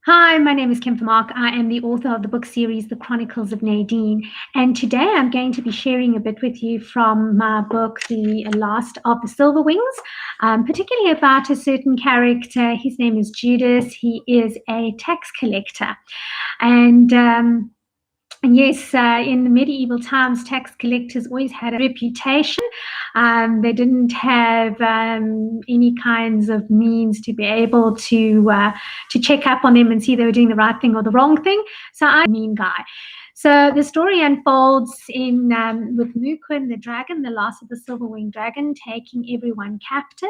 Hi, my name is Kim Vermark. I am the author of the book series, The Chronicles of Nadine. And today I'm going to be sharing a bit with you from my book, The Last of the Silver Wings, particularly about a certain character. His name is Judas. He is a tax collector. And yes, in the medieval times, tax collectors always had a reputation. They didn't have any kinds of means to be able to check up on them and see they were doing the right thing or the wrong thing. So I'm a mean guy. So the story unfolds in with Mukun the dragon, the last of the silver-winged dragon, taking everyone captive,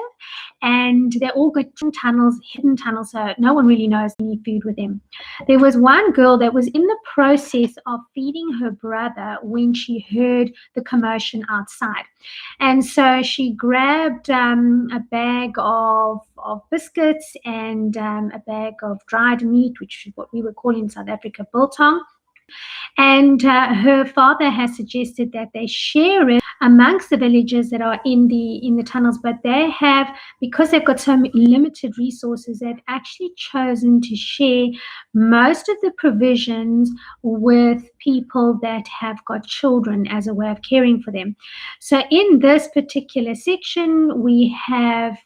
and they all got tunnels, hidden tunnels, so no one really knows any food with them. There was one girl that was in the process of feeding her brother when she heard the commotion outside. And so she grabbed a bag of biscuits and a bag of dried meat, which is what we would call in South Africa biltong. And her father has suggested that they share it amongst the villagers that are in the tunnels, but they have, because they've got so limited resources, they've actually chosen to share most of the provisions with people that have got children as a way of caring for them. So in this particular section, we have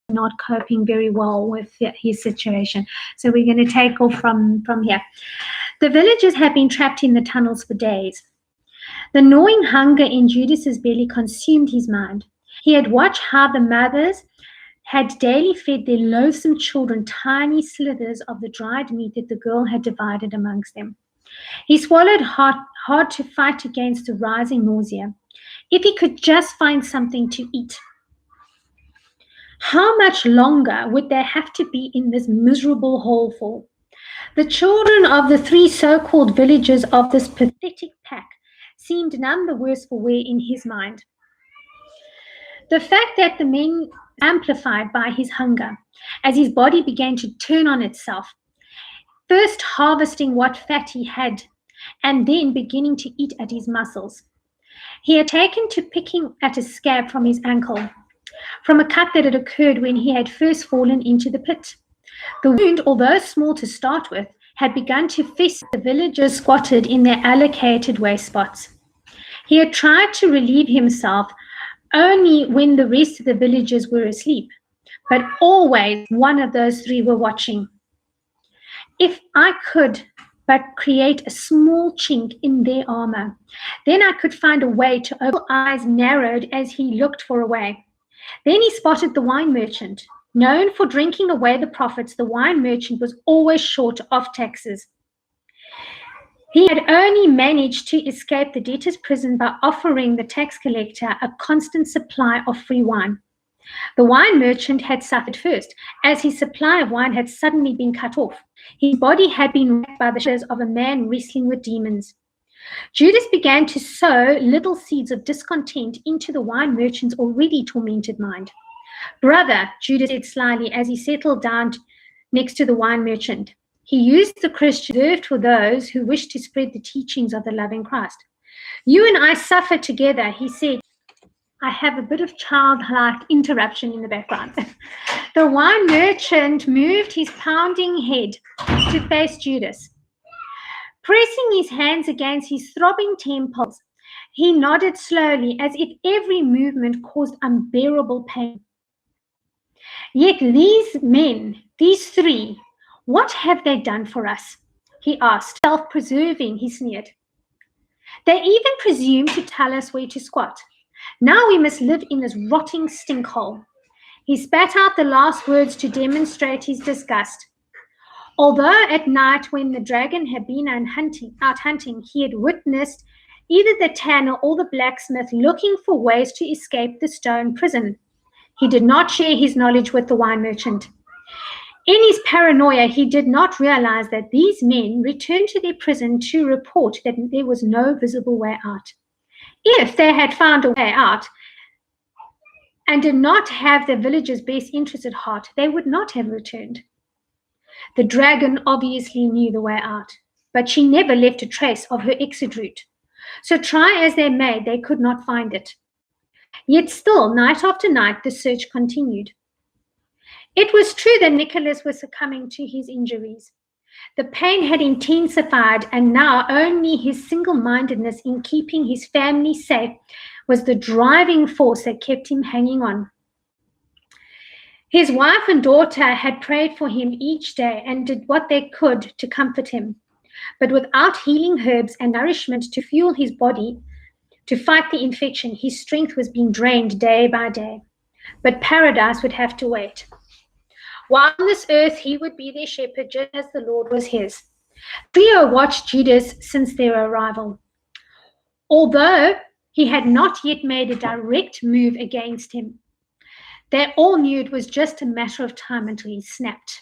not coping very well with his situation. So we're going to take off from here. The villagers had been trapped in the tunnels for days. The gnawing hunger in Judas's belly consumed his mind. He had watched how the mothers had daily fed their loathsome children tiny slithers of the dried meat that the girl had divided amongst them. He swallowed hard to fight against the rising nausea. If he could just find something to eat. How much longer would they have to be in this miserable hole for? The children of the three so-called villagers of this pathetic pack seemed none the worse for wear in his mind. The fact that the men amplified by his hunger, as his body began to turn on itself, first harvesting what fat he had, and then beginning to eat at his muscles. He had taken to picking at a scab from his ankle, from a cut that had occurred when he had first fallen into the pit. The wound, although small to start with, had begun to fester. The villagers squatted in their allocated waste spots. He had tried to relieve himself only when the rest of the villagers were asleep, but always one of those three were watching. If I could but create a small chink in their armor, then I could find a way to open. His eyes narrowed as he looked for a way. Then he spotted the wine merchant. Known for drinking away the profits, the wine merchant was always short of taxes. He had only managed to escape the debtor's prison by offering the tax collector a constant supply of free wine. The wine merchant had suffered first, as his supply of wine had suddenly been cut off. His body had been racked by the shadows of a man wrestling with demons. Judas began to sow little seeds of discontent into the wine merchant's already tormented mind. "Brother," Judas said slyly as he settled down next to the wine merchant. He used the Christian reserved for those who wished to spread the teachings of the loving Christ. "You and I suffer together," he said. I have a bit of childlike interruption in the background. The wine merchant moved his pounding head to face Judas. Pressing his hands against his throbbing temples, he nodded slowly as if every movement caused unbearable pain. "Yet these men, these three, what have they done for us?" he asked. "Self-preserving," he sneered. "They even presume to tell us where to squat. Now we must live in this rotting stinkhole." He spat out the last words to demonstrate his disgust. Although at night, when the dragon had been out hunting, he had witnessed either the tanner or the blacksmith looking for ways to escape the stone prison. He did not share his knowledge with the wine merchant. In his paranoia, he did not realize that these men returned to their prison to report that there was no visible way out. If they had found a way out and did not have the villagers' best interest at heart, they would not have returned. The dragon obviously knew the way out, but she never left a trace of her exit route. So try as they may, they could not find it. Yet still, night after night, the search continued. It was true that Nicholas was succumbing to his injuries. The pain had intensified, and now only his single-mindedness in keeping his family safe was the driving force that kept him hanging on. His wife and daughter had prayed for him each day and did what they could to comfort him. But without healing herbs and nourishment to fuel his body to fight the infection, his strength was being drained day by day. But paradise would have to wait. While on this earth, he would be their shepherd just as the Lord was his. Trio watched Judas since their arrival. Although he had not yet made a direct move against him, they all knew it was just a matter of time until he snapped.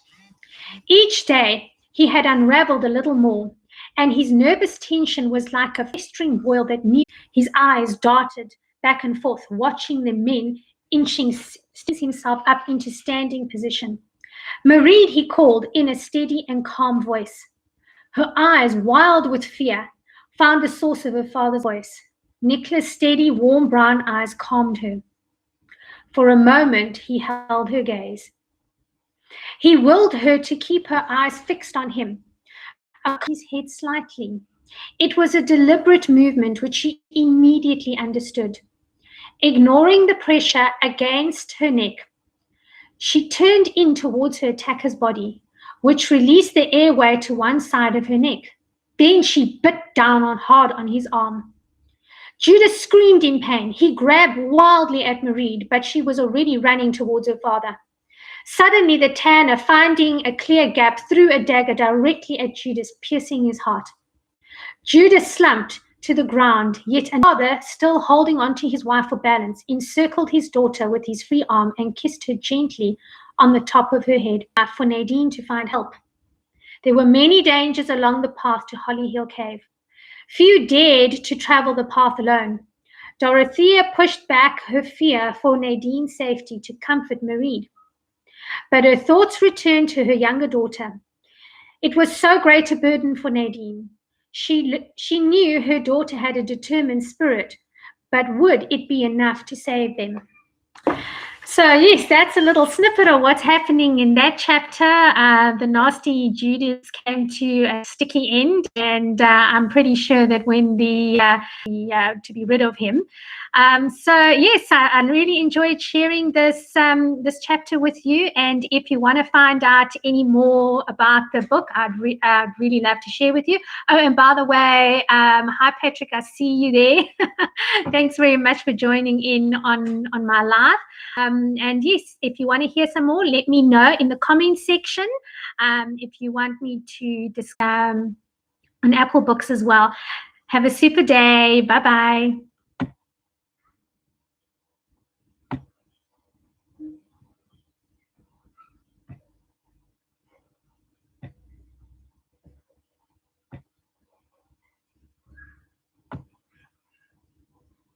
Each day, he had unraveled a little more, and his nervous tension was like a festering boil that knew. His eyes darted back and forth, watching the men inching himself up into standing position. Marie, he called in a steady and calm voice. Her eyes, wild with fear, found the source of her father's voice. Nicholas' steady, warm brown eyes calmed her. For a moment, he held her gaze. He willed her to keep her eyes fixed on him, his head slightly. It was a deliberate movement which she immediately understood. Ignoring the pressure against her neck, she turned in towards her attacker's body, which released the airway to one side of her neck. Then she bit down hard on his arm. Judas screamed in pain. He grabbed wildly at Marie, but she was already running towards her father. Suddenly, the tanner, finding a clear gap, threw a dagger directly at Judas, piercing his heart. Judas slumped to the ground, yet another, still holding on to his wife for balance, encircled his daughter with his free arm and kissed her gently on the top of her head for Nadine to find help. There were many dangers along the path to Holly Hill Cave. Few dared to travel the path alone. Dorothea pushed back her fear for Nadine's safety to comfort Marie. But her thoughts returned to her younger daughter. It was so great a burden for Nadine. She knew her daughter had a determined spirit, but would it be enough to save them? So yes, that's a little snippet of what's happening in that chapter. The nasty Judas came to a sticky end, and I'm pretty sure that when to be rid of him. So yes, I really enjoyed sharing this chapter with you. And if you want to find out any more about the book, I'd really love to share with you. Oh, and by the way, hi Patrick, I see you there. Thanks very much for joining in on my live. And yes, if you want to hear some more, let me know in the comments section. If you want me to discuss on Apple Books as well. Have a super day. Bye-bye.